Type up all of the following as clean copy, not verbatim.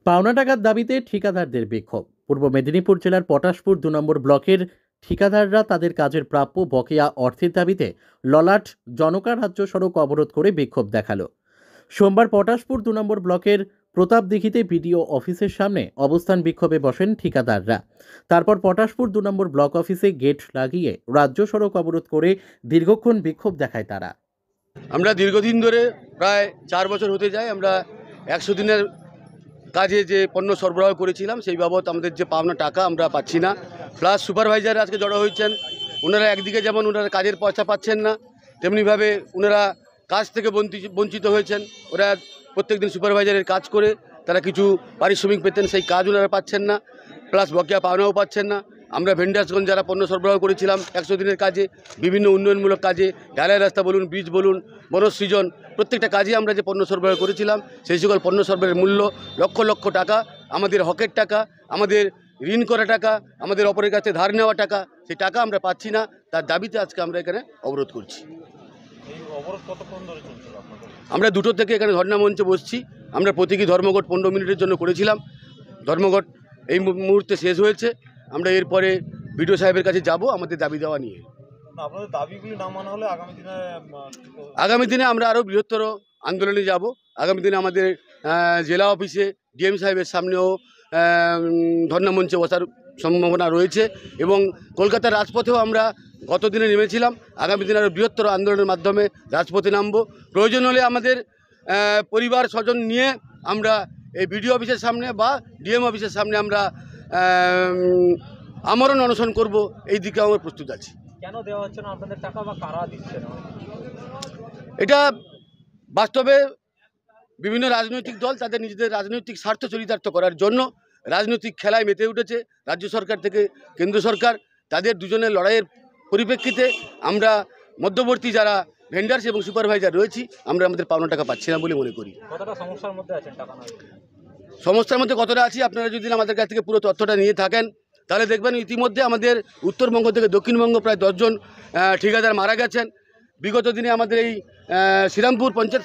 পাওনা টাকার দাবিতে ঠিকাদারদের বিক্ষোভ। পূর্ব মেদিনীপুর জেলার পটাশপুর ২ নম্বর ব্লকের ঠিকাদাররা তাদের কাজের প্রাপ্য বকেয়া অর্থের দাবিতে ললাট জনকা রাজ্য সড়ক অবরোধ করে বিক্ষোভ দেখালো। সোমবার পটাশপুর ২ নম্বর ব্লকের প্রতাপদিঘিতে বিডিও অফিসের সামনে অবস্থান বিক্ষোভে বসেন ঠিকাদাররা। তারপর পটাশপুর ২ নম্বর ব্লক অফিসে গেট লাগিয়ে রাজ্য সড়ক অবরোধ করে দীর্ঘক্ষণ বিক্ষোভ দেখায় তারা। আমরা দীর্ঘদিন ধরে প্রায় 4 বছর হতে যায় আমরা 100 দিনের কাজে যে পণ্য সরবরাহ করেছিলাম সেই বাবদ আমাদের যে পাওনা টাকা আমরা পাচ্ছি না। প্লাস সুপারভাইজার আজকে জড়ো হয়েছেন, ওনারা একদিকে যেমন ওনারা কাজের পয়সা পাচ্ছেন না, তেমনিভাবে ওনারা কাজ থেকে বঞ্চিত হয়েছেন। ওরা প্রত্যেকদিন সুপারভাইজারের কাজ করে তারা কিছু পারিশ্রমিক পেতেন, সেই কাজ ওনারা পাচ্ছেন না, প্লাস বকেয়া পাওনাও পাচ্ছেন না। আমরা ভেন্ডার্সগঞ্জ যারা পণ্য সরবরাহ করেছিলাম 100 দিনের কাজে, বিভিন্ন উন্নয়নমূলক কাজে, ঢালাই রাস্তা বলুন, ব্রিজ বলুন, বনসৃজন, প্রত্যেকটা কাজে আমরা যে পণ্য সরবরাহ করেছিলাম সেই সকল পণ্য সরবরাহের মূল্য লক্ষ লক্ষ টাকা, আমাদের হকের টাকা, আমাদের ঋণ করা টাকা, আমাদের অপরের কাছে ধার নেওয়া টাকা, সেই টাকা আমরা পাচ্ছি না। তার দাবিতে আজকে আমরা এখানে অবরোধ করছি। আমরা 2টো থেকে এখানে ধর্ণা মঞ্চে বসছি। আমরা প্রতীকী ধর্মঘট 15 মিনিটের জন্য করেছিলাম। ধর্মঘট এই মুহূর্তে শেষ হয়েছে। আমরা এরপরে বিডিও সাহেবের কাছে যাব আমাদের দাবি দেওয়া নিয়ে। আপনাদের দাবিগুলি না মানা হলে আগামী দিনে আমরা আরও বৃহত্তর আন্দোলনে যাব। আগামী দিনে আমাদের জেলা অফিসে ডিএম সাহেবের সামনেও ধর্ণা মঞ্চে বসার সম্ভাবনা রয়েছে এবং কলকাতার রাজপথেও আমরা গত দিনে নেমেছিলাম। আগামী দিনে আরও বৃহত্তর আন্দোলনের মাধ্যমে রাজপথে নামব। প্রয়োজন হলে আমাদের পরিবার স্বজন নিয়ে আমরা এই বিডিও অফিসের সামনে বা ডিএম অফিসের সামনে আমরা আমরণ অনশন করব। এই দিকে আমরা প্রস্তুত আছি। কেন দেওয়া হচ্ছে না আপনাদের টাকা বা কারা দিচ্ছে না? এটা বাস্তবে বিভিন্ন রাজনৈতিক দল তাদের নিজেদের রাজনৈতিক স্বার্থ চরিতার্থ করার জন্য রাজনৈতিক খেলায় মেতে উঠেছে। রাজ্য সরকার থেকে কেন্দ্র সরকার, তাদের দুজনের লড়াইয়ের পরিপ্রেক্ষিতে আমরা মধ্যবর্তী যারা ভেন্ডার্স এবং সুপারভাইজার রয়েছি আমরা আমাদের পাওনা টাকা পাচ্ছি না বলে মনে করি। কতটা সমস্যার মধ্যে আছেন টাকা না? সমস্যার মধ্যে কতটা আছি আপনারা যদি আমাদের কাছ থেকে পুরো তথ্যটা নিয়ে থাকেন তাহলে দেখবেন ইতিমধ্যে আমাদের উত্তরবঙ্গ থেকে দক্ষিণবঙ্গ প্রায় 10 জন ঠিকাদার মারা গেছেন। বিগত দিনে আমাদের এই শ্রীরামপুর পঞ্চায়েত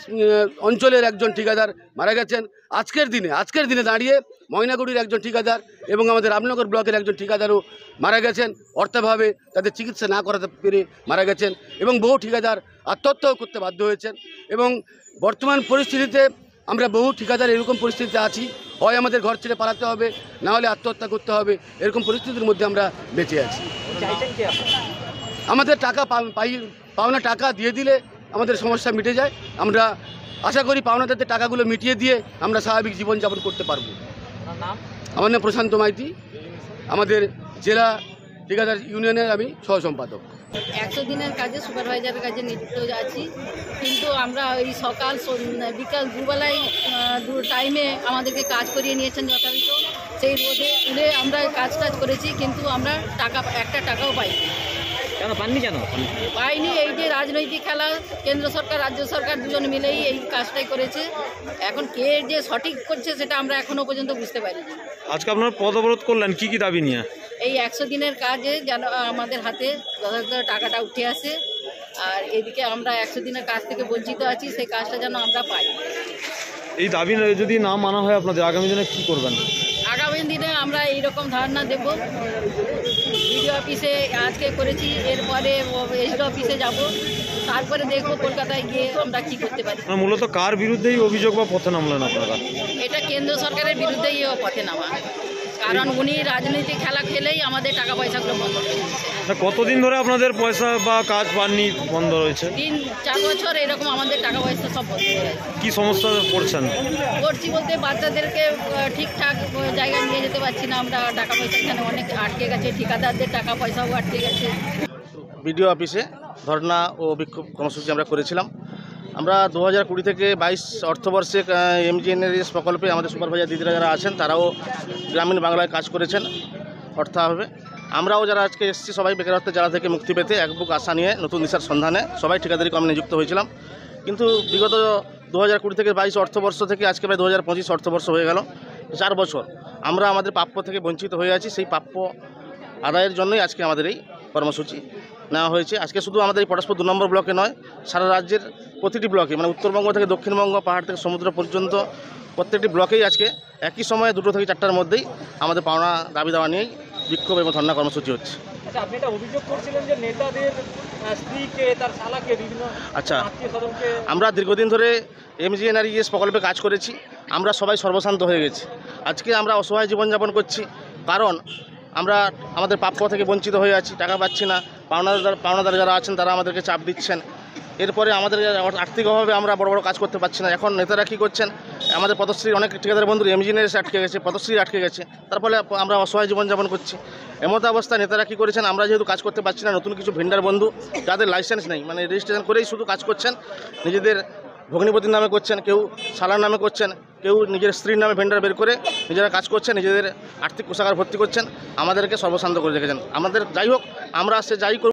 অঞ্চলের একজন ঠিকাদার মারা গেছেন। আজকের দিনে দাঁড়িয়ে ময়নাগুড়ির একজন ঠিকাদার এবং আমাদের রামনগর ব্লকের একজন ঠিকাদারও মারা গেছেন। অর্থাভাবে তাদের চিকিৎসা না করাতে পেরে মারা গেছেন এবং বহু ঠিকাদার আত্মহত্যাও করতে বাধ্য হয়েছেন। এবং বর্তমান পরিস্থিতিতে আমরা বহু ঠিকাদার এরকম পরিস্থিতিতে আছি, হয় আমাদের ঘর ছেড়ে পালাতে হবে, না হলে আত্মহত্যা করতে হবে। এরকম পরিস্থিতির মধ্যে আমরা বেঁচে আছি। আমাদের টাকা পাওনা টাকা দিয়ে দিলে আমাদের সমস্যা মিটে যায়। আমরা আশা করি পাওনাদারদের টাকাগুলো মিটিয়ে দিয়ে আমরা স্বাভাবিক জীবনযাপন করতে পারবো। আমার নাম প্রশান্ত মাইতি, আমাদের জেলা ঠিকাদার ইউনিয়নের আমি সহ সম্পাদক। 100 দিনের কাজে সুপারভাইজারের কাজে নিযুক্ত আছি, কিন্তু আমরা ওই সকাল বিকাল দুবেলায় টাইমে আমাদেরকে কাজ করিয়ে নিয়েছেন যথাযথ। সেই রোদে তুলে আমরা কাজ করেছি, কিন্তু আমরা একটা টাকাও পাইনি। কেন পাননি? পাইনি এই যে রাজনৈতিক খেলা, কেন্দ্র সরকার রাজ্য সরকার দুজন মিলেই এই কাজটাই করেছে। এখন কে যে সঠিক করছে সেটা আমরা এখনো পর্যন্ত বুঝতে পারিনি। আজকে আপনারা পদ অবরোধ করলেন, কি কি দাবি নিয়ে? এই 100 দিনের কাজে যেন আমাদের হাতে যথাযথ টাকাটা উঠে আসে, আর এদিকে আমরা 100 দিনের কাজ থেকে বঞ্চিত আছি, সেই কাজটা যেন আমরা পাই। এই দাবি যদি না মানা হয় আপনাদের আগামী দিনে কি করবেন? আগামী দিনে আমরা এইরকম ধারণা দেব। বিডিও অফিসে আজকে করেছি, এরপরে এসডি অফিসে যাব, তারপরে দেখব কলকাতায় গিয়ে আমরা কি করতে পারি। মূলত কার বিরুদ্ধেই অভিযোগ বা পথে নামলেন আপনারা? এটা কেন্দ্র সরকারের বিরুদ্ধেই পথে নামা, কারণ উনি রাজনৈতিক খেলা খেলেই আমাদের টাকা পয়সাগুলো বন্ধ করে দিচ্ছে। কতদিন ধরে আপনাদের পয়সা বা কাজ পাননি, বন্ধ রয়েছে? 3-4 বছর এরকম আমাদের টাকা পয়সা সব বন্ধ হয়ে গেছে। কি সমস্যা পড়ছেন? করছি বলতে বাচ্চাদেরকে ঠিকঠাক জায়গায় নিয়ে যেতে পারছি না আমরা, টাকা পয়সা এখানে অনেক আটকে গেছে, ঠিকাদারদের টাকা পয়সাও আটকে গেছে। বিডিও অফিসে ধর্ণা ও বিক্ষোভ কর্মসূচি আমরা করেছিলাম। আমরা 2020 থেকে 22 অর্থবর্ষে MGNREGA প্রকল্পে আমাদের সুপারভাইজার দিদিরা যারা আছেন তারাও গ্রামীণ বাংলায় কাজ করেছেন অর্থাভাবে। আমরাও যারা আজকে এসেছি সবাই বেকারত্বের জ্বালা থেকে মুক্তি পেতে এক বুক আশা নিয়ে নতুন দিশার সন্ধানে সবাই ঠিকাদারি কর্মে নিযুক্ত হয়েছিলাম। কিন্তু বিগত 2020 থেকে 22 অর্থবর্ষ থেকে আজকে প্রায় 2025 অর্থবর্ষ হয়ে গেল, 4 বছর আমরা আমাদের প্রাপ্য থেকে বঞ্চিত হয়ে আছি। সেই প্রাপ্য আদায়ের জন্যই আজকে আমাদের এই কর্মসূচি নেওয়া হয়েছে। আজকে শুধু আমাদের এই পটাশপুর 2 নম্বর ব্লকে নয়, সারা রাজ্যের প্রতিটি ব্লকে, মানে উত্তরবঙ্গ থেকে দক্ষিণবঙ্গ, পাহাড় থেকে সমুদ্র পর্যন্ত প্রত্যেকটি ব্লকেই আজকে একই সময়ে 2টো থেকে 4টার মধ্যেই আমাদের পাওনা দাবি দেওয়া নিয়েই বিক্ষোভ এবং ধর্ণা কর্মসূচি হচ্ছে। আচ্ছা, আপনি এটা অভিযোগ করছিলেন যে নেতাদের স্ত্রীকে, তার শালাকে, বিভিন্ন আচ্ছা, আত্মীয় স্বজনকে। আমরা দীর্ঘদিন ধরে MGNREGS প্রকল্পে কাজ করেছি, আমরা সবাই সর্বশান্ত হয়ে গেছি। আজকে আমরা অসহায় জীবনযাপন করছি, কারণ আমরা আমাদের প্রাপ্য থেকে বঞ্চিত হয়ে আছি, টাকা পাচ্ছি না। পাওনাদার যারা আছেন তারা আমাদেরকে চাপ দিচ্ছেন। এরপরে আমাদের আর্থিক অভাবে আমরা বড় বড় কাজ করতে পারছি না। এখন নেতারা কী করছেন, আমাদের পদশ্রী অনেক ঠিকাদার বন্ধু MGNREGS আটকে গেছে, পদশ্রী আটকে গেছে, তার ফলে আমরা অসহায় জীবনযাপন করছি। এমতো অবস্থায় নেতারা কী করেছেন, আমরা যেহেতু কাজ করতে পারছি না, নতুন কিছু ভেন্ডার বন্ধু যাদের লাইসেন্স নেই, মানে রেজিস্ট্রেশন করেই শুধু কাজ করছেন, নিজেদের ভগ্নিপতির নামে করছেন, কেউ শালার নামে করছেন, কেউ নিজের স্ত্রীর নামে ভেন্ডার বের করে নিজেরা কাজ করছেন, নিজেদের আর্থিক কোষাগার ভর্তি করছেন, আমাদেরকে সর্বশান্ত করে রেখেছেন। আমাদের যাই হোক, আমরা সে যাই